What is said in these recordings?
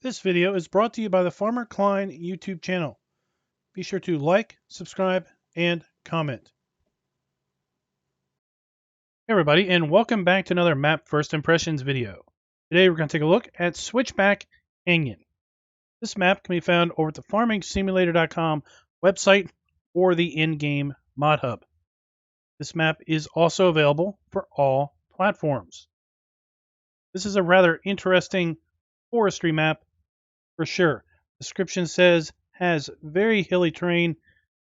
This video is brought to you by the Farmer Klein YouTube channel. Be sure to like, subscribe, and comment. Hey everybody, and welcome back to another Map First Impressions video. Today we're going to take a look at Switchback Canyon. This map can be found over at the farmingsimulator.com website or the in-game mod hub. This map is also available for all platforms. This is a rather interesting forestry map for sure. Description says has very hilly terrain,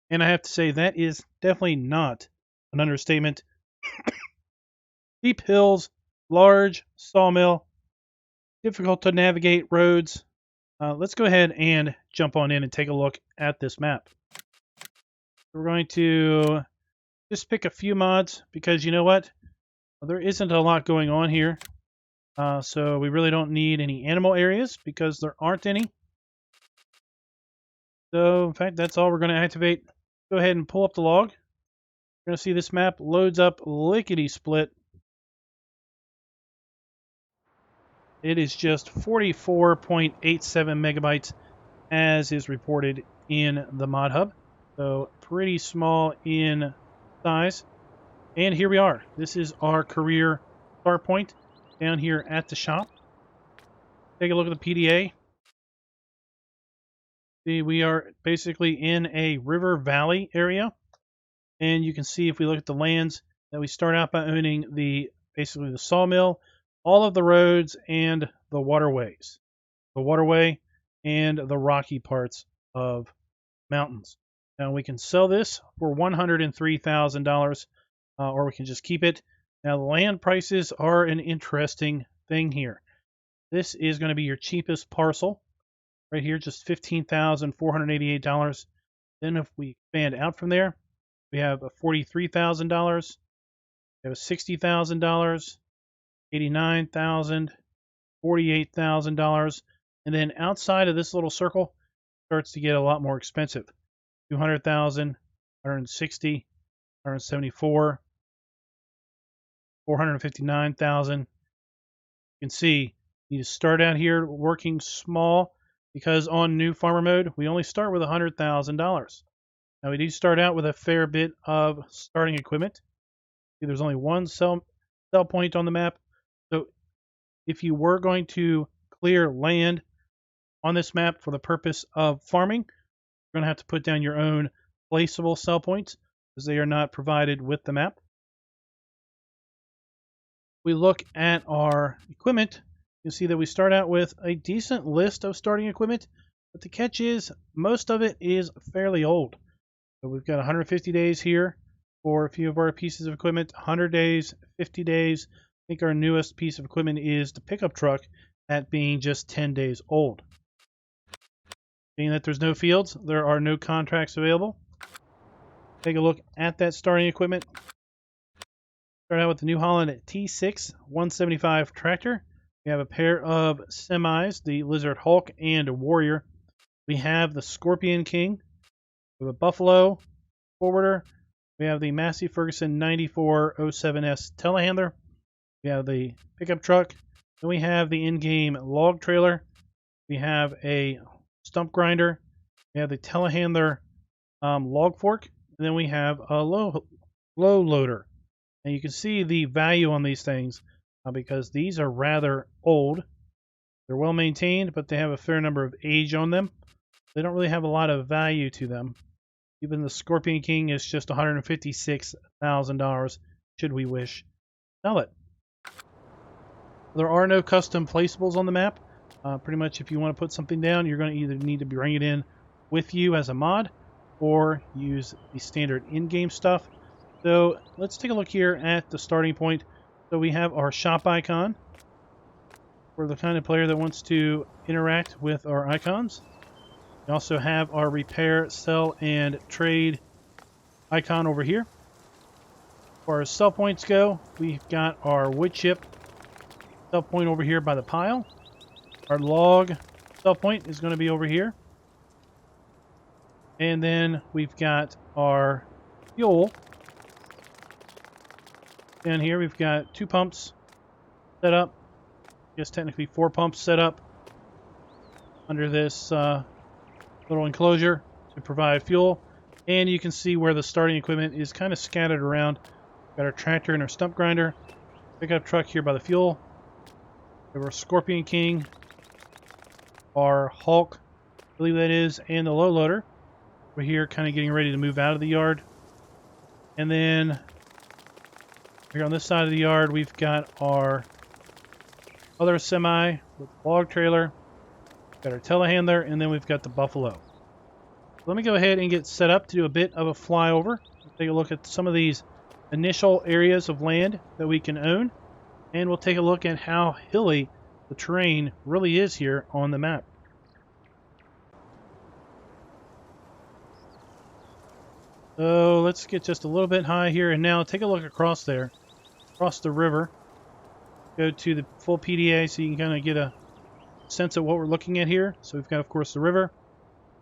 and I have to say that is definitely not an understatement. Steep hills, large sawmill, difficult to navigate roads. Let's go ahead and jump on in and take a look at this map. We're going to just pick a few mods because you know what? There isn't a lot going on here. So we really don't need any animal areas because there aren't any. So, in fact, that's all we're going to activate. Go ahead and pull up the log. You're going to see this map loads up lickety-split. It is just 44.87 megabytes as is reported in the mod hub. So, pretty small in size. And here we are. This is our career start point down here at the shop. Take a look at the PDA. See, we are basically in a river valley area, and you can see if we look at the lands that we start out by owning basically the sawmill, all of the roads, and the waterways. The waterway and the rocky parts of mountains. Now we can sell this for $103,000, or we can just keep it. Now the land prices are an interesting thing here. This is going to be your cheapest parcel. Right here, just $15,488. Then if we expand out from there, we have a $43,000. We have a $60,000, $89,000, $48,000. And then outside of this little circle, starts to get a lot more expensive. $200,000, $160,000, $174,000, $459,000. You can see you need to start out here working small, because on new farmer mode, we only start with $100,000. Now we do start out with a fair bit of starting equipment. See, there's only one sell point on the map. So if you were going to clear land on this map for the purpose of farming, you're going to have to put down your own placeable sell points because they are not provided with the map. We look at our equipment. You'll see that we start out with a decent list of starting equipment, but the catch is most of it is fairly old. So we've got 150 days here for a few of our pieces of equipment, 100 days, 50 days. I think our newest piece of equipment is the pickup truck at being just 10 days old. Being that there's no fields, there are no contracts available. Take a look at that starting equipment. Start out with the New Holland T6 175 tractor. We have a pair of semis, the Lizard Hulk and Warrior. We have the Scorpion King. We have a Buffalo Forwarder. We have the Massey Ferguson 9407S telehandler. We have the pickup truck. Then we have the in-game log trailer. We have a stump grinder. We have the telehandler log fork. And then we have a low loader. And you can see the value on these things. Because these are rather old. They're well maintained, but they have a fair number of age on them. They don't really have a lot of value to them. Even the Scorpion King is just $156,000 should we wish to sell it. There are no custom placeables on the map. Pretty much if you want to put something down, you're going to either need to bring it in with you as a mod or use the standard in-game stuff. So let's take a look here at the starting point. So we have our shop icon for the kind of player that wants to interact with our icons. We also have our repair, sell, and trade icon over here. As far as sell points go, we've got our wood chip sell point over here by the pile. Our log sell point is going to be over here. And then we've got our fuel. Down here we've got 2 pumps set up. I guess technically 4 pumps set up. under this little enclosure to provide fuel. And you can see where the starting equipment is kind of scattered around. Got our tractor and our stump grinder. Pickup truck here by the fuel. We have our Scorpion King, our Hulk, I believe that is, and the low loader. We're here kind of getting ready to move out of the yard. And then here on this side of the yard, we've got our other semi with log trailer. We've got our telehandler, and then we've got the Buffalo. Let me go ahead and get set up to do a bit of a flyover. Take a look at some of these initial areas of land that we can own. And we'll take a look at how hilly the terrain really is here on the map. So let's get just a little bit high here, and now take a look across there, across the river. Go to the full PDA so you can kind of get a sense of what we're looking at here. So we've got, of course, the river,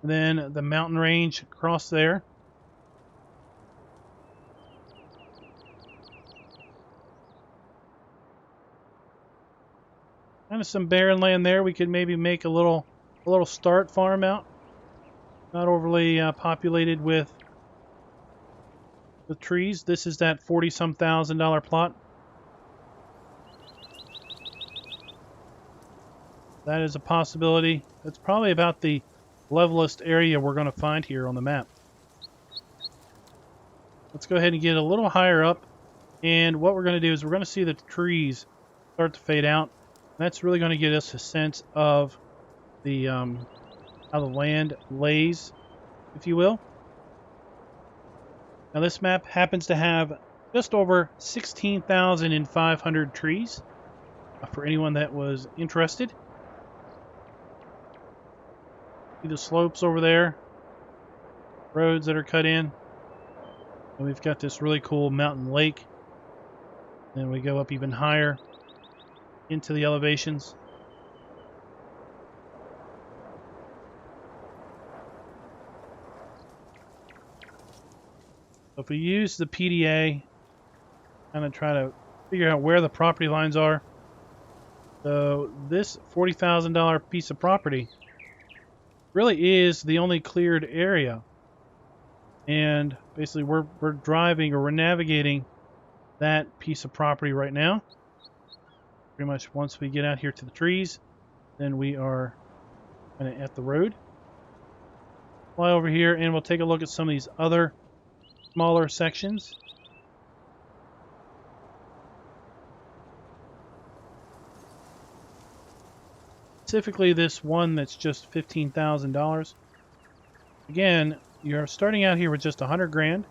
and then the mountain range across there. Kind of some barren land there. We could maybe make a little start farm out. Not overly populated with trees. This is that $40-some thousand plot. That is a possibility. That's probably about the levelest area we're going to find here on the map. Let's go ahead and get a little higher up. And what we're going to do is we're going to see the trees start to fade out. That's really going to get us a sense of the how the land lays, if you will. Now this map happens to have just over 16,500 trees for anyone that was interested. See the slopes over there, roads that are cut in, and we've got this really cool mountain lake. Then we go up even higher into the elevations. So if we use the PDA, kind of try to figure out where the property lines are. So this $40,000 piece of property really is the only cleared area. And basically we're driving, or we're navigating that piece of property right now. Pretty much once we get out here to the trees, then we are kind of at the road. Fly over here and we'll take a look at some of these other smaller sections. Specifically this one that's just $15,000. Again, you're starting out here with just 100 grand.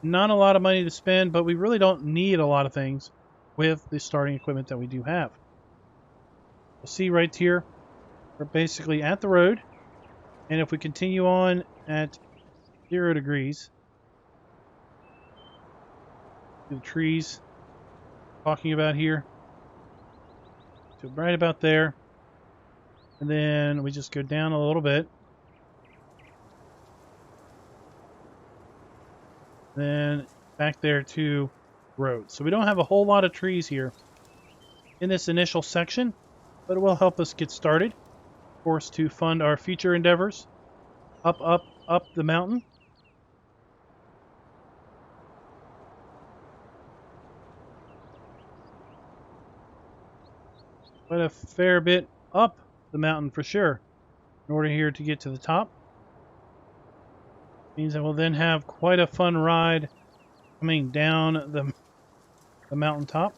Not a lot of money to spend, but we really don't need a lot of things with the starting equipment that we do have. You'll see right here, we're basically at the road, and if we continue on at 0 degrees, the trees talking about here, so right about there, and then we just go down a little bit, then back there to road. So we don't have a whole lot of trees here in this initial section, but it will help us get started, of course, to fund our future endeavors up the mountain. Quite a fair bit up the mountain for sure in order here to get to the top. Means that we'll then have quite a fun ride coming down the mountaintop.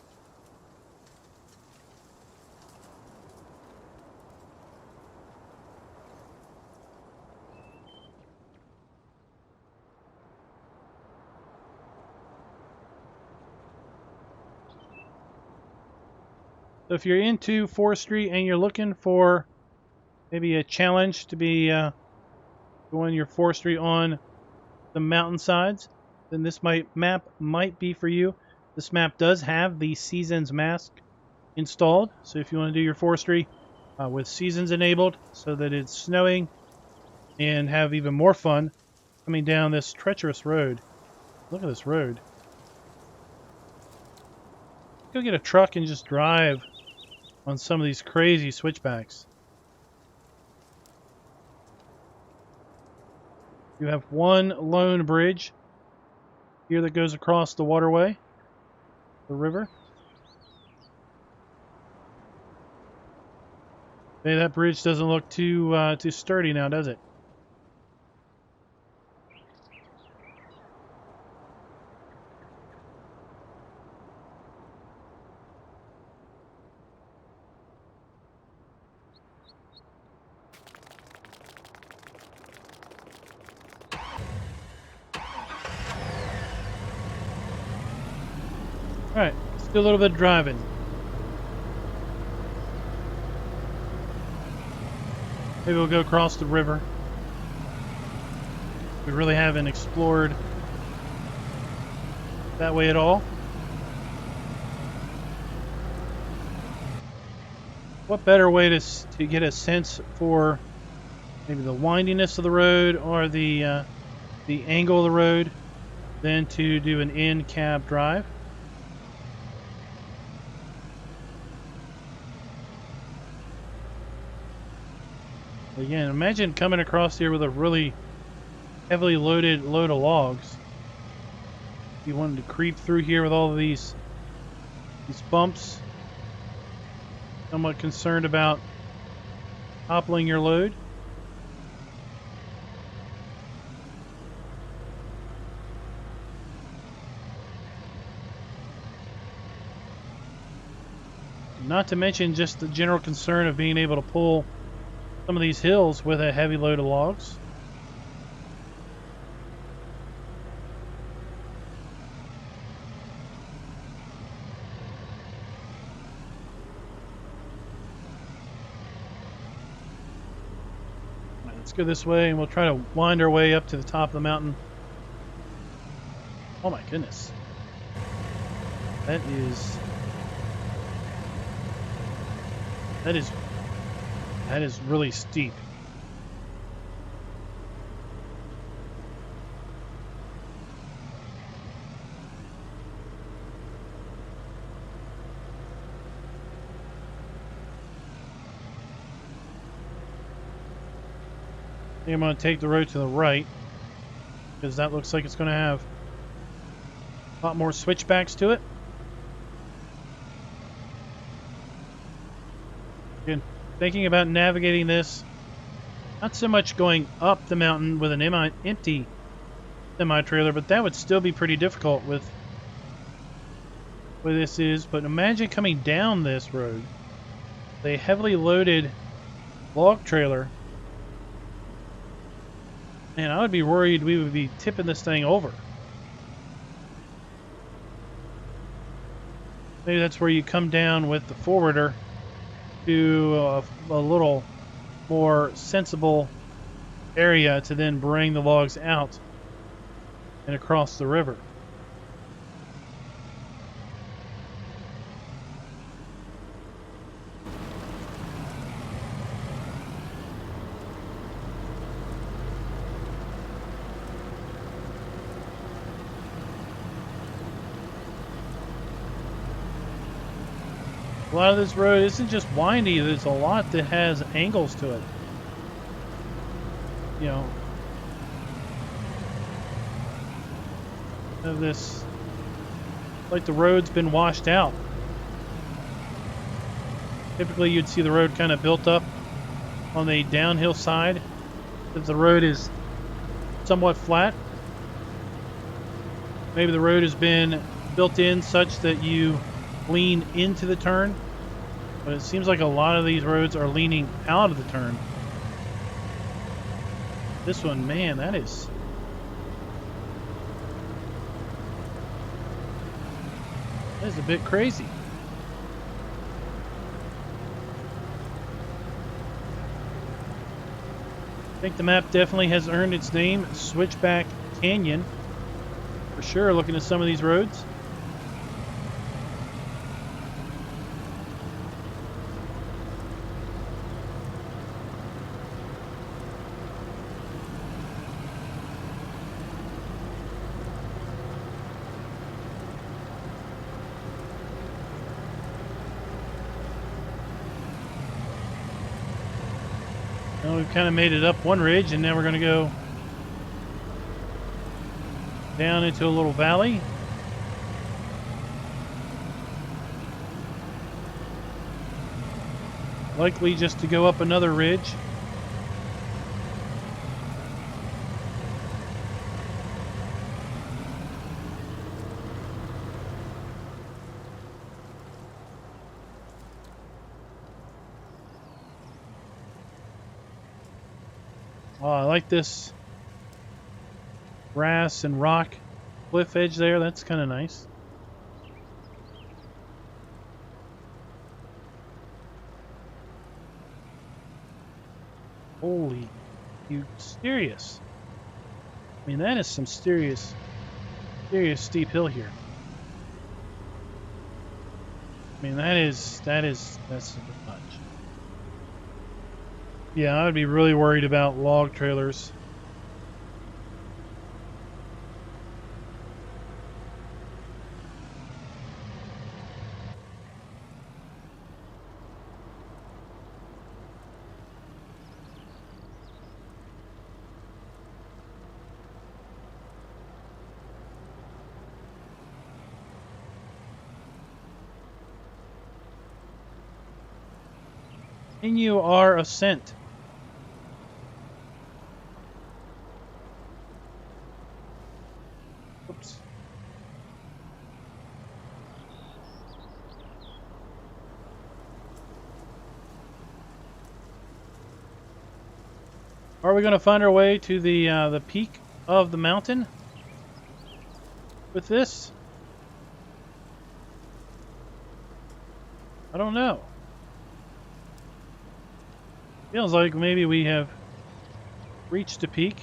So if you're into forestry and you're looking for maybe a challenge to be doing your forestry on the mountainsides, then this map might be for you. This map does have the seasons mask installed, so if you want to do your forestry with seasons enabled so that it's snowing and have even more fun coming down this treacherous road. Look at this road. Go get a truck and just drive on some of these crazy switchbacks. You have one lone bridge here that goes across the waterway, the river. Hey, that bridge doesn't look too sturdy now, does it? All right, let's do a little bit of driving. Maybe we'll go across the river. We really haven't explored that way at all. What better way to get a sense for maybe the windiness of the road or the angle of the road than to do an in-cab drive? Again, imagine coming across here with a really heavily loaded load of logs. You wanted to creep through here with all of these bumps. Somewhat concerned about toppling your load. Not to mention just the general concern of being able to pull some of these hills with a heavy load of logs. All right, let's go this way and we'll try to wind our way up to the top of the mountain. Oh my goodness. That is really steep. I think I'm going to take the road to the right because that looks like it's going to have a lot more switchbacks to it. Again, thinking about navigating this, not so much going up the mountain with an empty semi-trailer, but that would still be pretty difficult with where this is. But imagine coming down this road with a heavily loaded log trailer. Man, I would be worried we would be tipping this thing over. Maybe that's where you come down with the forwarder to a little more sensible area to then bring the logs out and across the river. A lot of this road isn't just windy, there's a lot that has angles to it. You know, of this, like the road's been washed out. Typically you'd see the road kind of built up on the downhill side. If the road is somewhat flat, maybe the road has been built in such that you lean into the turn, but it seems like a lot of these roads are leaning out of the turn. This one, man, that is a bit crazy. I think the map definitely has earned its name, Switchback Canyon, for sure, looking at some of these roads. Well, we've kind of made it up one ridge, and now we're going to go down into a little valley. Likely just to go up another ridge. Oh, I like this grass and rock cliff edge there. That's kind of nice. Holy, you serious? I mean, that is some serious steep hill here. I mean, that's a bit much. Yeah, I would be really worried about log trailers. Continue our ascent. Oops. Are we going to find our way to the peak of the mountain with this? I don't know. Feels like maybe we have reached a peak.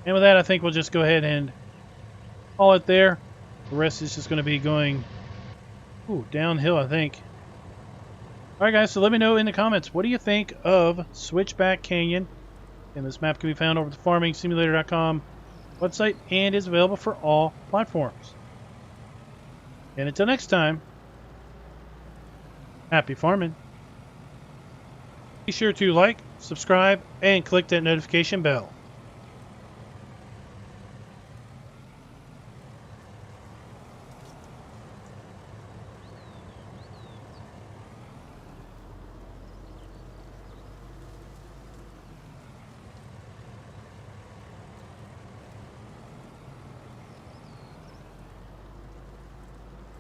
And with that, I think we'll just go ahead and call it there. The rest is just going to be going downhill, I think. Alright guys, so let me know in the comments, what do you think of Switchback Canyon? And this map can be found over at the farmingsimulator.com website and is available for all platforms. And until next time, happy farming. Be sure to like, subscribe, and click that notification bell.